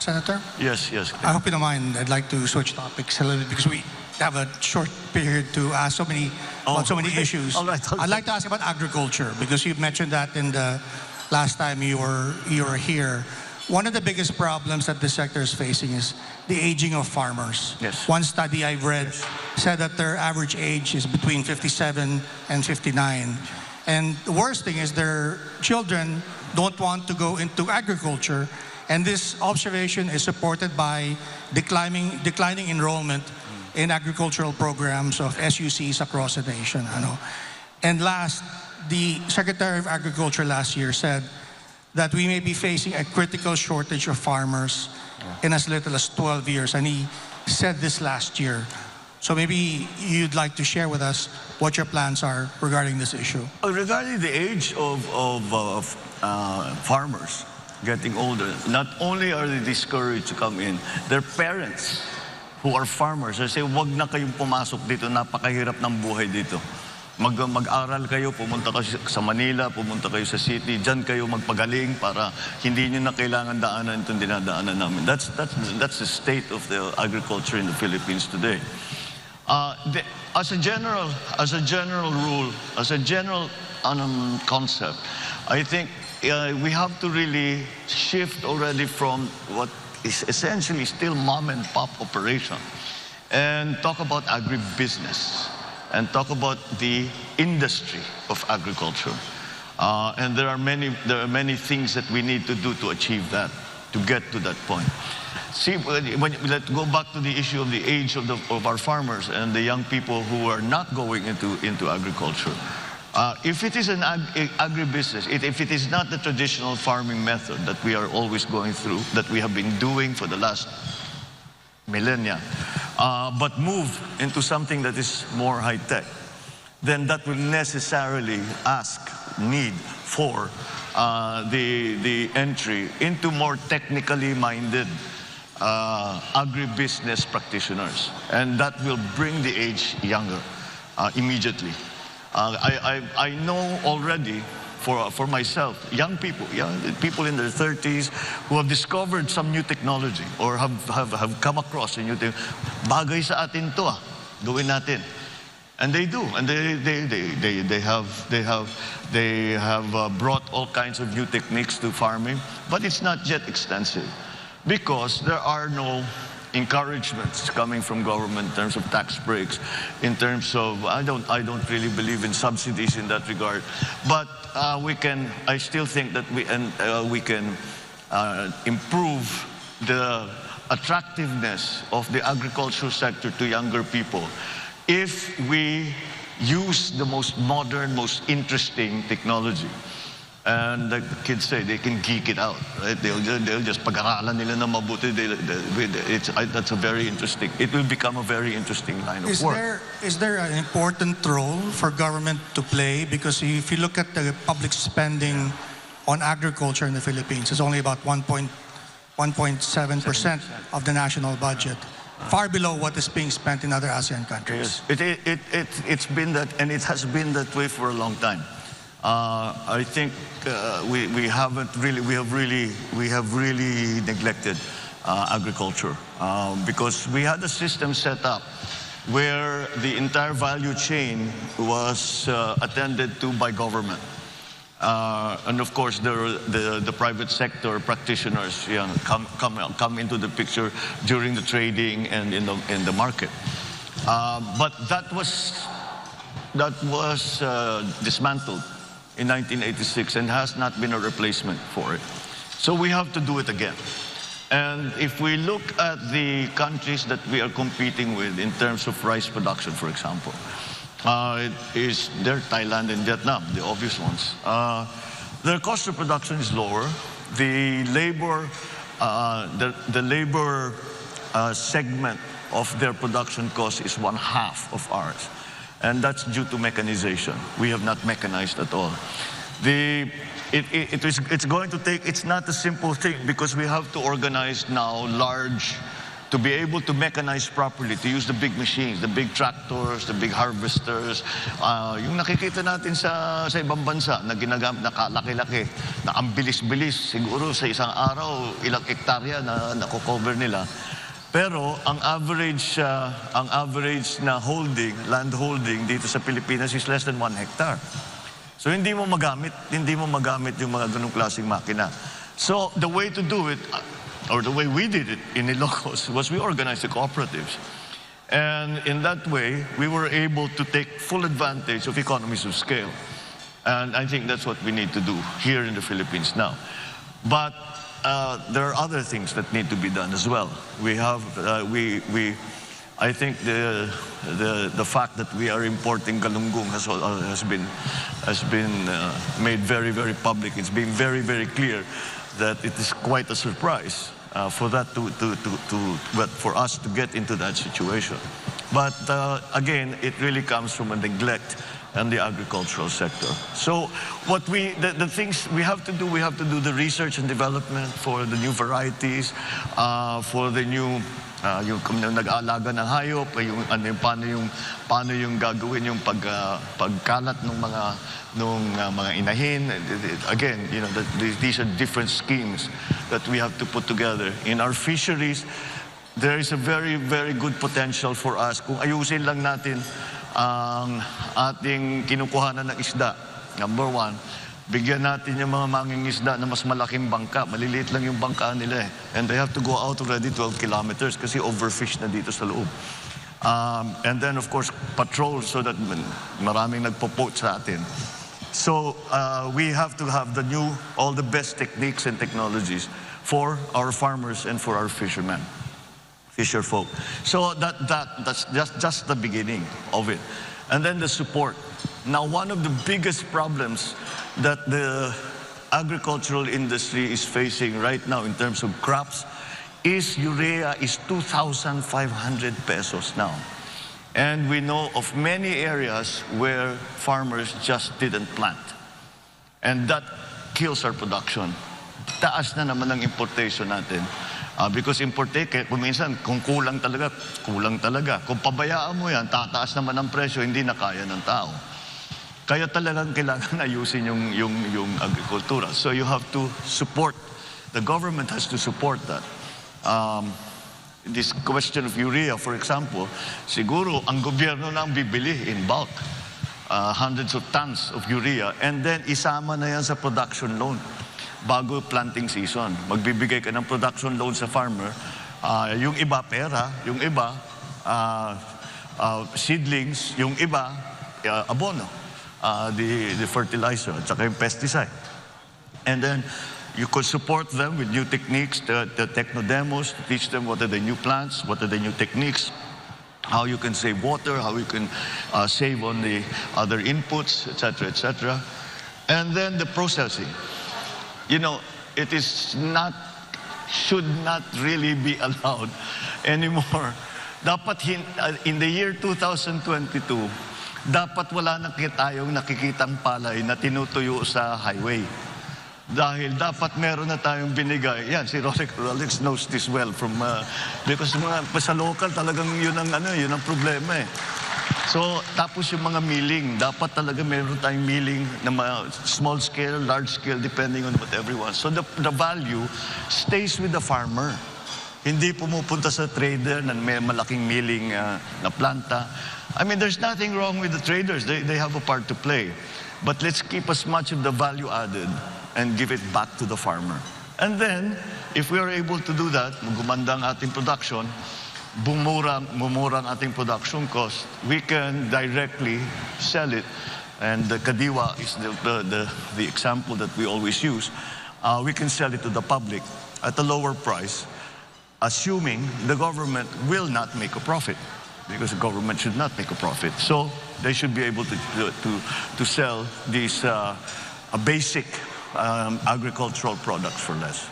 Senator? Yes, yes. I hope you don't mind. I'd like to switch topics a little bit because we have a short period to ask about so many issues. All right. I'd like to ask about agriculture because you mentioned that in the last time you were here. One of the biggest problems that the sector is facing is the aging of farmers. Yes. One study I've read said that their average age is between 57 and 59. And the worst thing is their children don't want to go into agriculture. And this observation is supported by declining enrollment in agricultural programs of SUCs across the nation. And last, the Secretary of Agriculture last year said that we may be facing a critical shortage of farmers in as little as 12 years. And he said this last year. So maybe you'd like to share with us what your plans are regarding this issue. Regarding the age of farmers getting older, not only are they discouraged to come in, their parents who are farmers, they say, wag na kayong pumasok dito, napakahirap ng buhay dito. Mag-aral kayo, pumunta kayo sa Manila, pumunta kayo sa city, dyan kayo magpagaling para hindi nyo na kailangan daanan itong dinadaanan namin. That's the state of the agriculture in the Philippines today. As a general rule, as a general concept, I think we have to really shift already from what is essentially still mom and pop operation and talk about agribusiness and talk about the industry of agriculture. And there are many things that we need to do to achieve that, to get to that point. See, let's go back to the issue of the age of our farmers and the young people who are not going into agriculture. If it is an agribusiness, if it is not the traditional farming method that we are always going through, that we have been doing for the last millennia, but move into something that is more high-tech, then that will necessarily need for the entry into more technically minded agribusiness practitioners. And that will bring the age younger immediately. I know already for myself, young people in their 30s who have discovered some new technology or have come across a new thing. Bagay sa atin to, gawin natin. And they do, and they have brought all kinds of new techniques to farming, but it's not yet extensive because there are no encouragements coming from government in terms of tax breaks, in terms of, I don't really believe in subsidies in that regard, but I still think that we can improve the attractiveness of the agricultural sector to younger people if we use the most modern, most interesting technology. And like the kids say, they can geek it out, right? They'll just pag-aralan nila na mabuti. That's a very interesting. It will become a very interesting line of work. Is there an important role for government to play? Because if you look at the public spending on agriculture in the Philippines, it's only about 1.7% of the national budget, far below what is being spent in other ASEAN countries. Yes. It's been that, and it has been that way for a long time. I think we have really neglected agriculture because we had a system set up where the entire value chain was attended to by government. And of course, the private sector practitioners come into the picture during the trading and in the market. But that was dismantled in 1986 and has not been a replacement for it. So we have to do it again. And if we look at the countries that we are competing with in terms of rice production, for example, they're Thailand and Vietnam, the obvious ones. Their cost of production is lower. The labor segment of their production cost is 1/2 of ours. And that's due to mechanization. We have not mechanized at all. It's going to take, it's not a simple thing because we have to organize now large to be able to mechanize properly, to use the big machines, the big tractors, the big harvesters, yung nakikita natin sa ibang bansa na ginagamit, nakalaki-laki, na ang bilis-bilis, siguro sa isang araw, ilang hektarya na nakocover nila. Pero ang average na holding, land holding dito sa Pilipinas is less than 1 hectare. So hindi mo magamit yung mga ganung klaseng makina. So the way to do it, or the way we did it in Ilocos, was we organized the cooperatives. And in that way, we were able to take full advantage of economies of scale. And I think that's what we need to do here in the Philippines now. But there are other things that need to be done as well. We have, I think the fact that we are importing galunggong has been made very, very public. It's been very, very clear that it is quite a surprise for us to get into that situation. But again, it really comes from a neglect in the agricultural sector. So the things we have to do the research and development for the new varieties, for the new yung nag-aalaga ng hayop, paano yung gagawin yung pagkalat ng mga inahin. Again, you know, these are different schemes that we have to put together. In our fisheries, there is a very, very good potential for us kung ayusin lang natin ang ating kinukuhanan ng isda. Number one, bigyan natin yung mga mangingisda na mas malaking bangka. Maliliit lang yung bangka nila eh. And they have to go out already 12 kilometers kasi overfish na dito sa loob. And then of course, patrol so that maraming nagpo-poach sa atin. So we have to have all the best techniques and technologies for our farmers and for our fishermen. Fisher folk. So that's just the beginning of it. And then the support. Now, one of the biggest problems that the agricultural industry is facing right now in terms of crops is urea is 2,500 pesos now. And we know of many areas where farmers just didn't plant. And that kills our production. Taas na naman ang importation natin. Because kung minsan, kung kulang talaga. Kung pabayaan mo yan, tataas naman ang presyo, hindi na kaya ng tao. Kaya talagang kailangan ayusin yung agrikultura. So you have to support, the government has to support that. This question of urea, for example, siguro ang gobyerno na ang bibili in bulk. Hundreds of tons of urea, and then isama na yan sa production loan. Bago planting season, magbibigay ka ng production loan sa farmer. Yung iba pera, yung iba seedlings, yung iba abono, the fertilizer at saka yung pesticide. And then you could support them with new techniques, the techno demos, to teach them what are the new plants, what are the new techniques, how you can save water, how you can save on the other inputs, etc., etc. And then the processing. You know, should not really be allowed anymore. Dapat in the year 2022, dapat wala na tayong nakikitang palay na tinutuyo sa highway. Dahil dapat meron na tayong binigay. Yan, si Rolex knows this well because sa local talagang yun ang problema eh. So, tapos yung mga milling, dapat talaga meron tayong milling na small scale, large scale, depending on what everyone. So the value stays with the farmer. Hindi pumupunta sa trader na may malaking milling na planta. I mean, there's nothing wrong with the traders. They have a part to play. But let's keep as much of the value added and give it back to the farmer. And then, if we are able to do that, gumanda ang ating production, bumura ang ating production cost, we can directly sell it. And the kadiwa is the example that we always use. We can sell it to the public at a lower price, assuming the government will not make a profit, because the government should not make a profit. So they should be able to sell these basic agricultural products for less.